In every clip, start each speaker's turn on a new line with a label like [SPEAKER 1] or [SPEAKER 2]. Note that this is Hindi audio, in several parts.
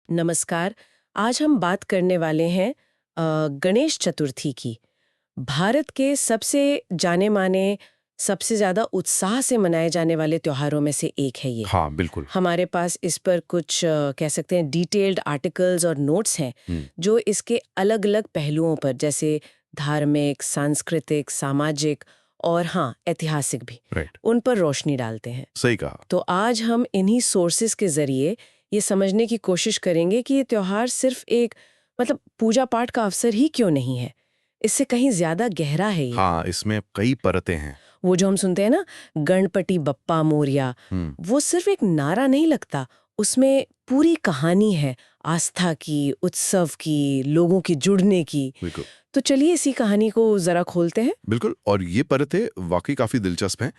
[SPEAKER 1] नमस्कार। आज हम बात करने वाले हैं गणेश चतुर्थी की। भारत के सबसे जाने-माने, सबसे ज़्यादा उत्साह से मनाए जाने वाले त्योहारों में से एक है ये।
[SPEAKER 2] हाँ, बिल्कुल।
[SPEAKER 1] हमारे पास इस पर कुछ कह सकते हैं डिटेल्ड आर्टिकल्स और नोट्स हैं, जो इसके अलग-अलग पहलुओं पर जैसे धार्मिक, सांस्कृतिक, सामाजिक और हाँ, ऐतिहासिक भी,
[SPEAKER 2] राइट।
[SPEAKER 1] उन पर रोशनी डालते हैं।
[SPEAKER 2] सही कहा।
[SPEAKER 1] तो आज हम इन्हीं सोर्सेज के जरिए ये समझने की कोशिश करेंगे कि ये त्योहार सिर्फ एक पूजा पाठ का अवसर ही क्यों नहीं है, इससे कहीं ज्यादा गहरा है ये।
[SPEAKER 2] हाँ, इसमें कई परतें हैं।
[SPEAKER 1] वो जो हम सुनते हैं ना, गणपति बप्पा मोरया, वो सिर्फ एक नारा नहीं लगता, उसमें पूरी कहानी है, आस्था की, उत्सव की, लोगों की जुड़ने की।
[SPEAKER 2] बिल्कुल।
[SPEAKER 1] तो चलिए इसी कहानी को जरा खोलते हैं।
[SPEAKER 2] बिल्कुल, और ये परतें वाकई काफी दिलचस्प हैं।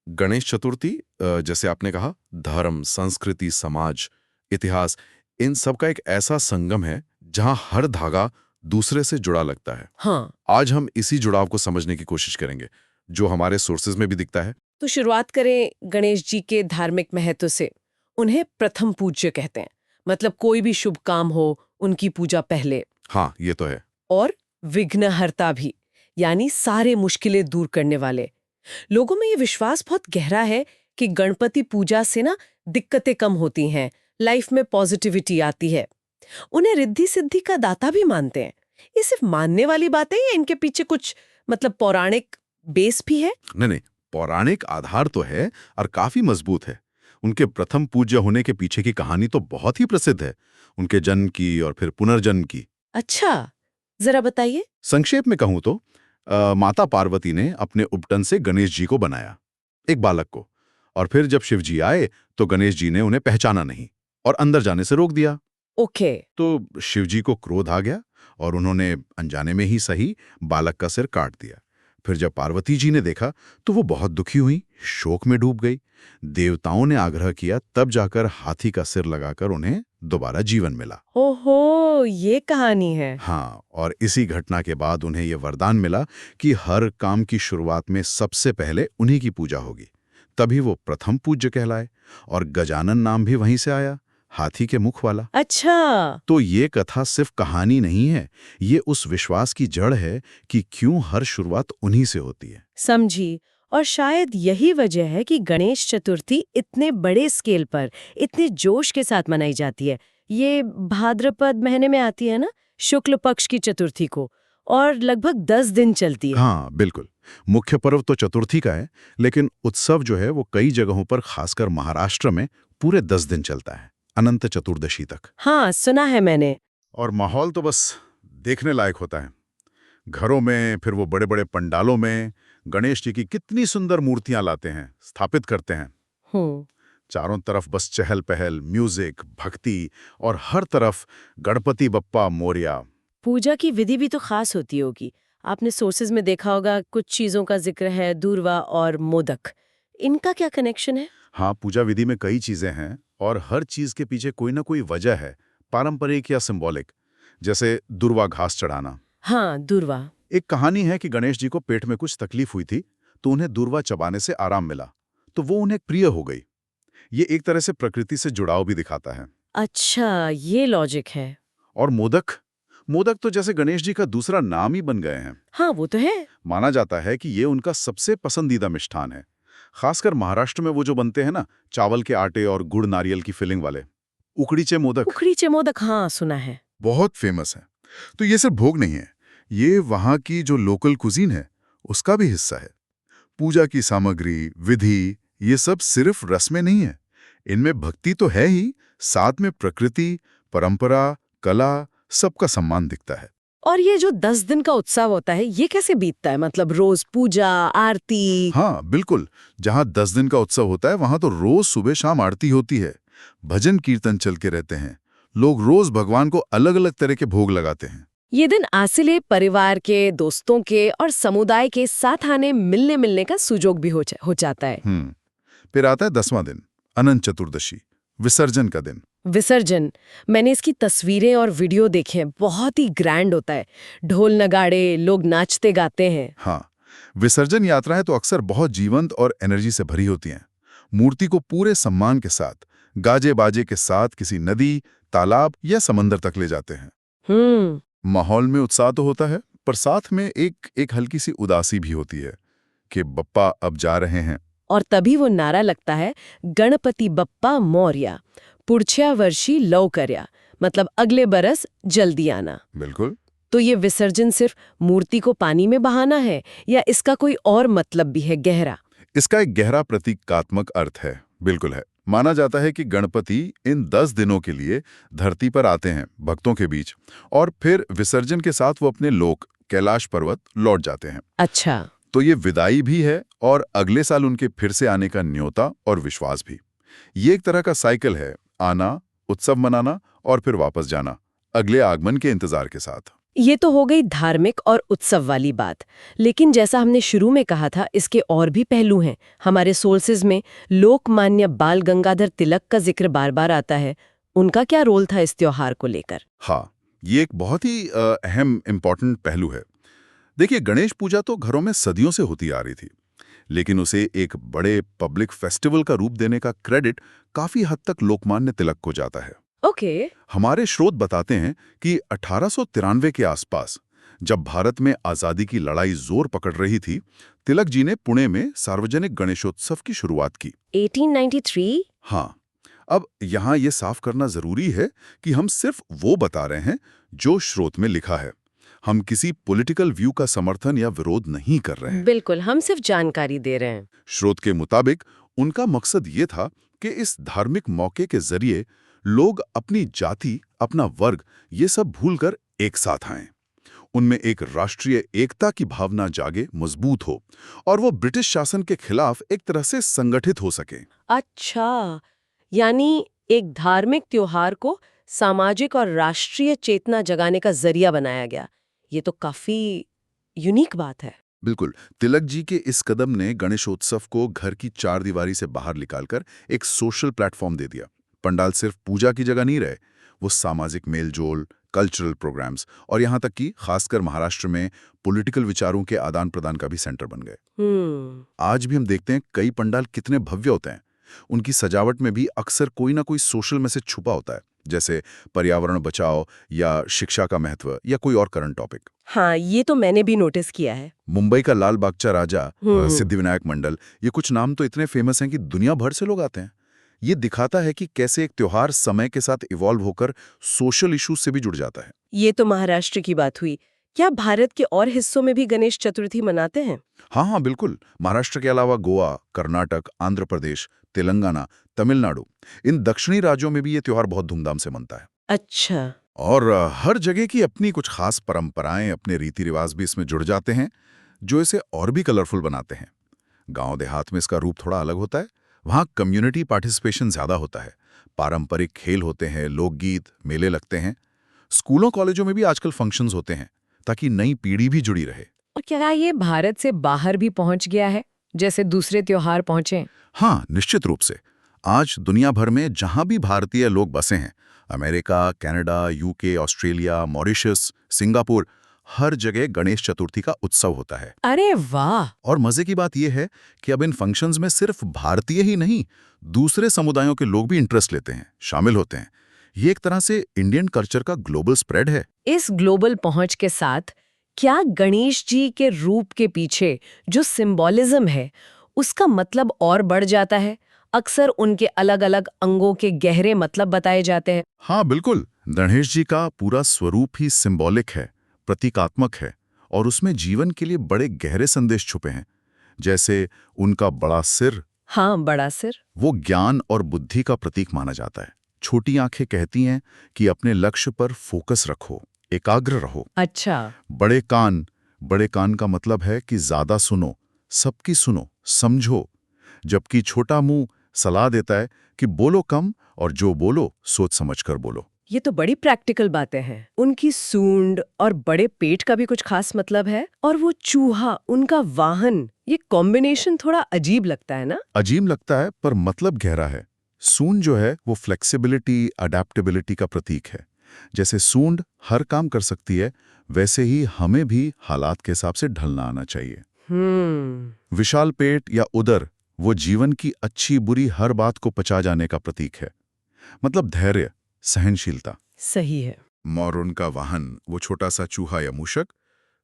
[SPEAKER 2] गणेश चतुर्थी, जैसे आपने कहा, धर्म, संस्कृति, समाज, इतिहास, इन सब का एक ऐसा संगम है जहां हर धागा दूसरे से जुड़ा लगता है।
[SPEAKER 1] हाँ,
[SPEAKER 2] आज हम इसी जुड़ाव को समझने की कोशिश करेंगे, जो हमारे सोर्सेज में भी दिखता है।
[SPEAKER 1] तो शुरुआत करें गणेश जी के धार्मिक महत्व से। उन्हें प्रथम पूज्य कहते हैं, मतलब कोई भी शुभ काम हो, उनकी पूजा पहले।
[SPEAKER 2] हाँ, ये तो है।
[SPEAKER 1] और विघ्नहर्ता भी, यानी सारे मुश्किलें दूर करने वाले। लोगों में ये विश्वास बहुत गहरा है कि गणपति पूजा से ना दिक्कतें कम होती हैं, लाइफ में पॉजिटिविटी आती है। उन्हें रिद्धि सिद्धि का दाता भी मानते हैं। ये सिर्फ मानने वाली बात है या इनके पीछे कुछ पौराणिक बेस भी है?
[SPEAKER 2] नहीं नहीं, पौराणिक आधार तो है और काफी मजबूत है। उनके प्रथम पूज्य होने के पीछे की कहानी तो बहुत ही प्रसिद्ध है, उनके जन्म की और फिर पुनर्जन्म की।
[SPEAKER 1] अच्छा, जरा बताइए।
[SPEAKER 2] संक्षेप में कहूं तो माता पार्वती ने अपने उपटन से गणेश जी को बनाया, एक बालक को, और फिर जब शिव जी आए तो गणेश जी ने उन्हें पहचाना नहीं और अंदर जाने से रोक दिया।
[SPEAKER 1] ओके।
[SPEAKER 2] तो शिव जी को क्रोध आ गया और उन्होंने अनजाने में ही सही बालक का सिर काट दिया। फिर जब पार्वती जी ने देखा तो वो बहुत दुखी हुई, शोक में डूब गई। देवताओं ने आग्रह किया, तब जाकर हाथी का सिर लगाकर उन्हें दोबारा जीवन मिला।
[SPEAKER 1] ओहो, ये कहानी है।
[SPEAKER 2] हाँ, और इसी घटना के बाद उन्हें यह वरदान मिला कि हर काम की शुरुआत में सबसे पहले उन्हीं की पूजा होगी। तभी वो प्रथम पूज्य कहलाए, और गजानन नाम भी वहीं से आया, हाथी के मुख वाला।
[SPEAKER 1] अच्छा।
[SPEAKER 2] तो ये कथा सिर्फ कहानी नहीं है, ये उस विश्वास की जड़ है कि क्यों हर शुरुआत उन्हीं से होती है।
[SPEAKER 1] समझी। और शायद यही वजह है कि गणेश चतुर्थी इतने बड़े स्केल पर, इतने जोश के साथ मनाई जाती है। ये भाद्रपद महीने में आती है ना, शुक्ल पक्ष की चतुर्थी को, और लगभग 10 दिन चलती है।
[SPEAKER 2] हाँ, बिल्कुल। मुख्य पर्व तो चतुर्थी का है, लेकिन उत्सव जो है वो कई जगहों पर, खासकर महाराष्ट्र में, पूरे 10 दिन चलता है, अनंत चतुर्दशी तक।
[SPEAKER 1] हाँ, सुना है मैंने।
[SPEAKER 2] और माहौल तो बस देखने लायक होता है। घरों में, फिर वो बड़े बड़े पंडालों में गणेश जी की कितनी सुंदर मूर्तियां लाते हैं, स्थापित करते हैं।
[SPEAKER 1] हूँ।
[SPEAKER 2] चारों तरफ बस चहल पहल, म्यूजिक, भक्ति, और हर तरफ गणपति बप्पा मोरया।
[SPEAKER 1] पूजा की विधि भी तो खास होती होगी। आपने सोर्सेज में देखा होगा, कुछ चीजों का जिक्र है, दूर्वा और मोदक। इनका क्या कनेक्शन है?
[SPEAKER 2] हाँ, पूजा विधि में कई चीजें हैं और हर चीज के पीछे कोई ना कोई वजह है, पारंपरिक या सिंबॉलिक। जैसे दुर्वा घास चढ़ाना।
[SPEAKER 1] हाँ, दूर्वा।
[SPEAKER 2] एक कहानी है कि गणेश जी को पेट में कुछ तकलीफ हुई थी, तो उन्हें दूर्वा चबाने से आराम मिला, तो वो उन्हें प्रिय हो गई। ये एक तरह से प्रकृति से जुड़ाव भी दिखाता है।
[SPEAKER 1] अच्छा, ये लॉजिक है।
[SPEAKER 2] और मोदक, मोदक तो जैसे गणेश जी का दूसरा नाम ही बन गए हैं।
[SPEAKER 1] हाँ, वो तो है।
[SPEAKER 2] माना जाता है कि ये उनका सबसे पसंदीदा मिष्ठान है, खासकर महाराष्ट्र में वो जो बनते हैं ना, चावल के आटे और गुड़ नारियल की फिलिंग वाले उखड़ीचे मोदक।
[SPEAKER 1] उखड़ीचे मोदक, हाँ सुना है।
[SPEAKER 2] बहुत फेमस है। तो ये सिर्फ भोग नहीं है, ये वहाँ की जो लोकल कुजीन है उसका भी हिस्सा है। पूजा की सामग्री, विधि, ये सब सिर्फ रस्में नहीं है, इनमें भक्ति तो है ही, साथ में प्रकृति, परंपरा, कला, सबका सम्मान दिखता है।
[SPEAKER 1] और ये जो 10 दिन का उत्सव होता है, ये कैसे बीतता है? रोज पूजा, आरती?
[SPEAKER 2] हाँ, बिल्कुल। जहाँ 10 दिन का उत्सव होता है वहाँ तो रोज सुबह शाम आरती होती है, भजन कीर्तन चल के रहते हैं, लोग रोज भगवान को अलग अलग तरह के भोग लगाते हैं।
[SPEAKER 1] ये दिन आसिले परिवार के, दोस्तों के और समुदाय के साथ आने मिलने का सुजोग भी हो जाता है।
[SPEAKER 2] फिर आता है 10वां दिन, अनंत चतुर्दशी, विसर्जन का दिन।
[SPEAKER 1] विसर्जन, मैंने इसकी तस्वीरें और वीडियो देखे हैं, बहुत ही ग्रैंड होता है। ढोल नगाड़े, लोग नाचते गाते हैं।
[SPEAKER 2] हाँ, विसर्जन यात्राएं तो अक्सर बहुत जीवंत और एनर्जी से भरी होती हैं। मूर्ति को पूरे सम्मान के साथ, गाजे बाजे के साथ किसी नदी, तालाब या समंदर तक ले जाते हैं। माहौल में उत्साह तो होता है, पर साथ में एक हल्की सी उदासी भी होती है कि बप्पा अब जा रहे हैं।
[SPEAKER 1] और तभी वो नारा लगता है, गणपति बप्पा मौर्या, पुढच्या वर्षी लवकर्या, मतलब अगले बरस जल्दी आना।
[SPEAKER 2] बिल्कुल।
[SPEAKER 1] तो ये विसर्जन सिर्फ मूर्ति को पानी में बहाना है या इसका कोई और मतलब भी है गहरा?
[SPEAKER 2] इसका एक गहरा प्रतीकात्मक अर्थ है, बिल्कुल है। माना जाता है कि गणपति इन 10 दिनों के लिए धरती पर आते हैं भक्तों के बीच, और फिर विसर्जन के साथ वो अपने लोक कैलाश पर्वत लौट जाते हैं।
[SPEAKER 1] अच्छा।
[SPEAKER 2] तो ये विदाई भी है और अगले साल उनके फिर से आने का न्योता और विश्वास भी। ये एक तरह का साइकिल है, आना, उत्सव मनाना और फिर वापस जाना, अगले आगमन के इंतजार के साथ।
[SPEAKER 1] ये तो हो गई धार्मिक और उत्सव वाली बात, लेकिन जैसा हमने शुरू में कहा था, इसके और भी पहलू हैं। हमारे सोर्सेज में लोकमान्य बाल गंगाधर तिलक का जिक्र बार बार आता है। उनका क्या रोल था इस त्योहार को लेकर?
[SPEAKER 2] हाँ, ये एक बहुत ही अहम इम्पॉर्टेंट पहलू है। देखिए, गणेश पूजा तो घरों में सदियों से होती आ रही थी, लेकिन उसे एक बड़े पब्लिक फेस्टिवल का रूप देने का क्रेडिट काफी हद तक लोकमान्य तिलक को जाता है।
[SPEAKER 1] ओके।
[SPEAKER 2] हमारे स्रोत बताते हैं कि 1893 के आसपास, जब भारत में आजादी की लड़ाई जोर पकड़ रही थी, तिलक जी ने पुणे में सार्वजनिक गणेशोत्सव की शुरुआत की।
[SPEAKER 1] 1893?
[SPEAKER 2] हाँ। अब यहाँ ये साफ करना जरूरी है कि हम सिर्फ वो बता रहे हैं जो स्रोत में लिखा है। हम किसी पॉलिटिकल व्यू का समर्थन या विरोध नहीं कर रहे हैं।
[SPEAKER 1] बिल्कुल, हम सिर्फ जानकारी दे रहे हैं।
[SPEAKER 2] स्रोत के मुताबिक उनका मकसद ये था कि इस धार्मिक मौके के जरिए लोग अपनी जाति, अपना वर्ग, ये सब भूलकर एक साथ आएं। उनमें एक राष्ट्रीय एकता की भावना जागे, मजबूत हो, और वो ब्रिटिश शासन के खिलाफ एक तरह से संगठित हो सके।
[SPEAKER 1] अच्छा, यानी एक धार्मिक त्योहार को सामाजिक और राष्ट्रीय चेतना जगाने का जरिया बनाया गया। ये तो काफी यूनिक बात है।
[SPEAKER 2] बिल्कुल। तिलक जी के इस कदम ने गणेशोत्सव को घर की चार दीवारी से बाहर निकालकर एक सोशल प्लेटफॉर्म दे दिया। पंडाल सिर्फ पूजा की जगह नहीं रहे, वो सामाजिक मेलजोल, कल्चरल प्रोग्राम्स और यहाँ तक कि खासकर महाराष्ट्र में पॉलिटिकल विचारों के आदान प्रदान का भी सेंटर बन गए। आज भी हम देखते हैं कई पंडाल कितने भव्य होते हैं। उनकी सजावट में भी अक्सर कोई ना कोई सोशल मैसेज छुपा होता है, जैसे पर्यावरण बचाओ या शिक्षा का महत्व या कोई और करंट टॉपिक।
[SPEAKER 1] हाँ, ये तो मैंने भी नोटिस किया है।
[SPEAKER 2] मुंबई का लाल बागचा राजा, सिद्धिविनायक मंडल, ये कुछ नाम तो इतने फेमस हैं कि दुनिया भर से लोग आते हैं। ये दिखाता है कि कैसे एक त्योहार समय के साथ इवॉल्व होकर सोशल इश्यूज से भी जुड़ जाता है।
[SPEAKER 1] ये तो महाराष्ट्र की बात हुई। क्या भारत के और हिस्सों में भी गणेश चतुर्थी मनाते हैं?
[SPEAKER 2] हाँ, बिल्कुल। महाराष्ट्र के अलावा गोवा, कर्नाटक, आंध्र प्रदेश, तेलंगाना, तमिलनाडु, इन दक्षिणी राज्यों में भी ये त्योहार बहुत धूमधाम से मनता है।
[SPEAKER 1] अच्छा।
[SPEAKER 2] और हर जगह की अपनी कुछ खास परंपराएं, अपने रीति रिवाज भी इसमें जुड़ जाते हैं, जो इसे और भी कलरफुल बनाते हैं। गांव देहात में इसका रूप थोड़ा अलग होता है। वहाँ कम्युनिटी पार्टिसिपेशन ज्यादा होता है, पारंपरिक खेल होते हैं, लोकगीत, मेले लगते हैं। स्कूलों कॉलेजों में भी आजकल फंक्शंस होते हैं ताकि नई पीढ़ी भी जुड़ी रहे।
[SPEAKER 1] और क्या ये भारत से बाहर भी पहुंच गया है, जैसे दूसरे त्योहार पहुंचे?
[SPEAKER 2] हाँ, निश्चित रूप से। आज दुनिया भर में जहां भी भारतीय लोग बसे हैं, America, Canada, UK, Australia, Mauritius, Singapore, हर जगह गणेश चतुर्थी का उत्सव होता है।
[SPEAKER 1] अरे वाह!
[SPEAKER 2] और मजे की बात यह है कि अब इन फंक्शंस में सिर्फ भारतीय ही नहीं, दूसरे समुदायों के लोग भी इंटरेस्ट लेते हैं, शामिल होते हैं। ये एक तरह से इंडियन कल्चर का ग्लोबल स्प्रेड है।
[SPEAKER 1] इस ग्लोबल पहुंच के साथ क्या गणेश जी के रूप के पीछे जो सिंबॉलिज्म है, उसका मतलब और बढ़ जाता है? अक्सर उनके अलग-अलग अंगों के गहरे मतलब बताए जाते हैं।
[SPEAKER 2] हाँ, बिल्कुल। गणेश जी का पूरा स्वरूप ही सिंबॉलिक है, प्रतीकात्मक है, और उसमें जीवन के लिए बड़े गहरे संदेश छुपे हैं। जैसे उनका बड़ा सिर।
[SPEAKER 1] हाँ, बड़ा सिर।
[SPEAKER 2] वो ज्ञान और बुद्धि का प्रतीक माना जाता है। छोटी आंखें कहती हैं कि अपने लक्ष्य पर फोकस रखो, एकाग्र रहो।
[SPEAKER 1] अच्छा।
[SPEAKER 2] बड़े कान का मतलब है कि ज्यादा सुनो, सबकी सुनो, समझो। जबकि छोटा मुंह सलाह देता है कि बोलो कम और जो बोलो सोच समझकर बोलो।
[SPEAKER 1] ये तो बड़ी प्रैक्टिकल बातें हैं। उनकी सूंड और बड़े पेट का भी कुछ खास मतलब है। और वो चूहा, उनका वाहन, ये कॉम्बिनेशन थोड़ा अजीब लगता है ना?
[SPEAKER 2] अजीब लगता है, पर मतलब गहरा है। सूंड जो है वो फ्लेक्सिबिलिटी, अडेप्टेबिलिटी का प्रतीक है। जैसे सूंड हर काम कर सकती है, वैसे ही हमें भी हालात के हिसाब से ढलना आना चाहिए। विशाल पेट या उदर, वो जीवन की अच्छी बुरी हर बात को पचा जाने का प्रतीक है। मतलब धैर्य, सहनशीलता।
[SPEAKER 1] सही है।
[SPEAKER 2] और उनका वाहन, वो छोटा सा चूहा या मूषक,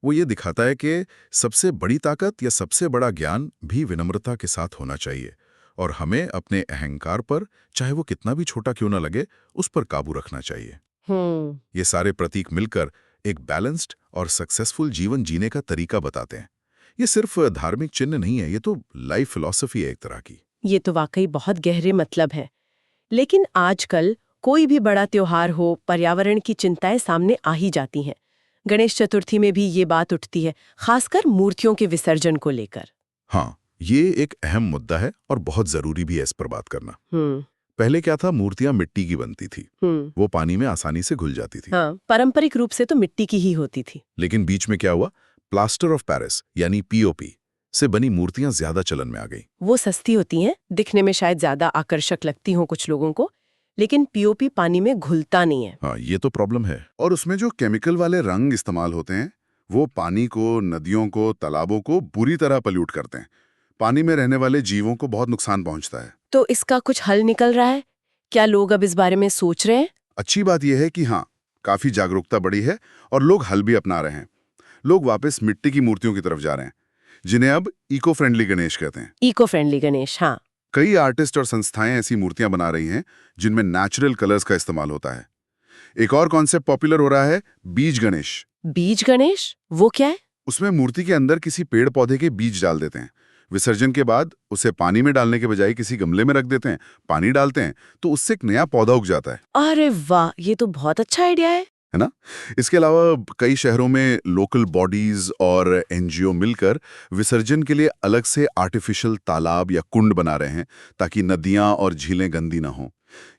[SPEAKER 2] वो ये दिखाता है कि सबसे बड़ी ताकत या सबसे बड़ा ज्ञान भी विनम्रता के साथ होना चाहिए और हमें अपने अहंकार पर, चाहे वो कितना भी छोटा क्यों ना लगे, उस पर काबू रखना चाहिए। ये सारे प्रतीक मिलकर एक बैलेंस्ड और सक्सेसफुल जीवन जीने का तरीका बताते हैं। ये सिर्फ धार्मिक चिन्ह नहीं है, ये तो लाइफ फिलॉसफी है एक तरह की।
[SPEAKER 1] ये तो वाकई बहुत गहरे मतलब है। लेकिन आजकल कोई भी बड़ा त्योहार हो, पर्यावरण की चिंताएं सामने आ ही जाती हैं। गणेश चतुर्थी में भी ये बात उठती है, खासकर मूर्तियों के विसर्जन को लेकर।
[SPEAKER 2] हाँ, ये एक अहम मुद्दा है और बहुत जरूरी भी है इस पर बात करना।
[SPEAKER 1] हम्म।
[SPEAKER 2] पहले क्या था, मूर्तियां मिट्टी की बनती थी, वो पानी में आसानी से घुल जाती थी।
[SPEAKER 1] हाँ, पारंपरिक रूप से तो मिट्टी की ही होती थी।
[SPEAKER 2] लेकिन बीच में क्या हुआ, प्लास्टर ऑफ पेरिस यानी पीओपी से बनी मूर्तियां ज्यादा चलन में आ गई।
[SPEAKER 1] वो सस्ती होती हैं, दिखने में शायद ज्यादा आकर्षक लगती हों कुछ लोगों को, लेकिन पीओपी पानी में घुलता नहीं है।
[SPEAKER 2] हाँ, ये तो प्रॉब्लम है। और उसमें जो केमिकल वाले रंग इस्तेमाल होते हैं, वो पानी को, नदियों को, तालाबों को बुरी तरह पल्यूट करते हैं। पानी में रहने वाले जीवों को बहुत नुकसान पहुंचता है।
[SPEAKER 1] तो इसका कुछ हल निकल रहा है? क्या लोग अब इस बारे में सोच रहे हैं?
[SPEAKER 2] अच्छी बात यह है कि हाँ, काफी जागरूकता बढ़ी है और लोग हल भी अपना रहे हैं। लोग वापस मिट्टी की मूर्तियों की तरफ जा रहे हैं, जिन्हें अब इको फ्रेंडली गणेश कहते हैं।
[SPEAKER 1] इको फ्रेंडली गणेश, हाँ।
[SPEAKER 2] कई आर्टिस्ट और संस्थाएं ऐसी मूर्तियां बना रही हैं जिनमें नेचुरल कलर्स का इस्तेमाल होता है। एक और कॉन्सेप्ट पॉपुलर हो रहा है, बीज गणेश।
[SPEAKER 1] बीज गणेश वो क्या है?
[SPEAKER 2] उसमें मूर्ति के अंदर किसी पेड़ पौधे के बीज डाल देते हैं। विसर्जन के बाद उसे पानी में डालने के बजाय किसी गमले में रख देते हैं, पानी डालते हैं, तो उससे एक नया पौधा उग जाता है।
[SPEAKER 1] अरे वाह, ये तो बहुत अच्छा आइडिया है
[SPEAKER 2] ना? इसके अलावा कई शहरों में लोकल बॉडीज और एनजीओ मिलकर विसर्जन के लिए अलग से आर्टिफिशियल तालाब या कुंड बना रहे हैं, ताकि नदियां और झीलें गंदी ना हों।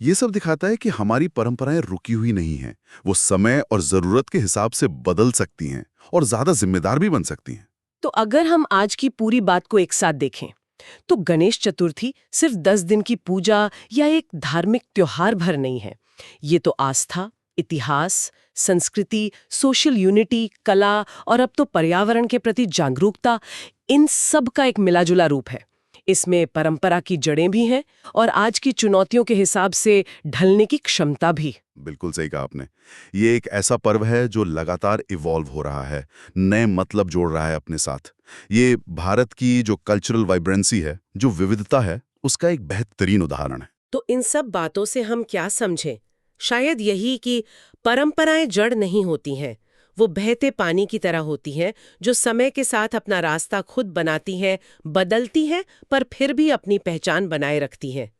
[SPEAKER 2] ये सब दिखाता है कि हमारी परंपराएं रुकी हुई नहीं हैं, वो समय और जरूरत के हिसाब से बदल सकती हैं और ज्यादा जिम्मेदार भी बन सकती हैं।
[SPEAKER 1] तो अगर हम आज की पूरी बात को एक साथ देखें, तो गणेश चतुर्थी सिर्फ 10 दिन की पूजा या एक धार्मिक त्योहार भर नहीं है। ये तो आस्था, इतिहास, संस्कृति, सोशल यूनिटी, कला और अब तो पर्यावरण के प्रति जागरूकता, इन सब का एक मिलाजुला रूप है। इसमें परंपरा की जड़ें भी हैं और आज की चुनौतियों के हिसाब से ढलने की क्षमता भी।
[SPEAKER 2] बिल्कुल सही कहा आपने। ये एक ऐसा पर्व है जो लगातार इवॉल्व हो रहा है, नए मतलब जोड़ रहा है अपने साथ। ये भारत की जो कल्चरल वाइब्रेंसी है, जो विविधता है, उसका एक बेहतरीन उदाहरण है।
[SPEAKER 1] तो इन सब बातों से हम क्या समझें? शायद यही कि परंपराएं जड़ नहीं होती हैं, वो बहते पानी की तरह होती हैं, जो समय के साथ अपना रास्ता खुद बनाती हैं, बदलती हैं, पर फिर भी अपनी पहचान बनाए रखती हैं।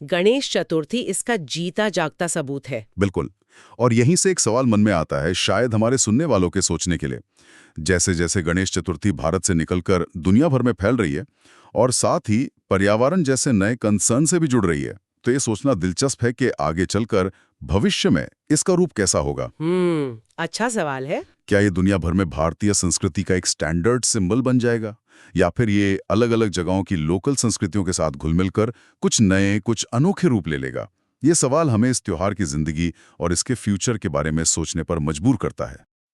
[SPEAKER 1] गणेश चतुर्थी इसका जीता जागता सबूत है।
[SPEAKER 2] बिल्कुल। और यहीं से एक सवाल मन में आता है, शायद हमारे सुनने वालों के सोचने के लिए। जैसे जैसे गणेश चतुर्थी भारत से निकलकर दुनिया भर में फैल रही है और साथ ही पर्यावरण जैसे नए कंसर्न से भी जुड़ रही है, तो ये सोचना दिलचस्प है कि आगे चलकर भविष्य में इसका रूप कैसा होगा।
[SPEAKER 1] अच्छा सवाल है।
[SPEAKER 2] क्या ये दुनिया भर में भारतीय संस्कृति का एक स्टैंडर्ड सिंबल बन जाएगा, या फिर ये अलग अलग जगहों की लोकल संस्कृतियों के साथ घुल मिलकर कुछ नए, कुछ अनोखे रूप ले लेगा? ये सवाल हमें इस त्योहार की जिंदगी और इसके फ्यूचर के बारे में सोचने पर मजबूर करता है।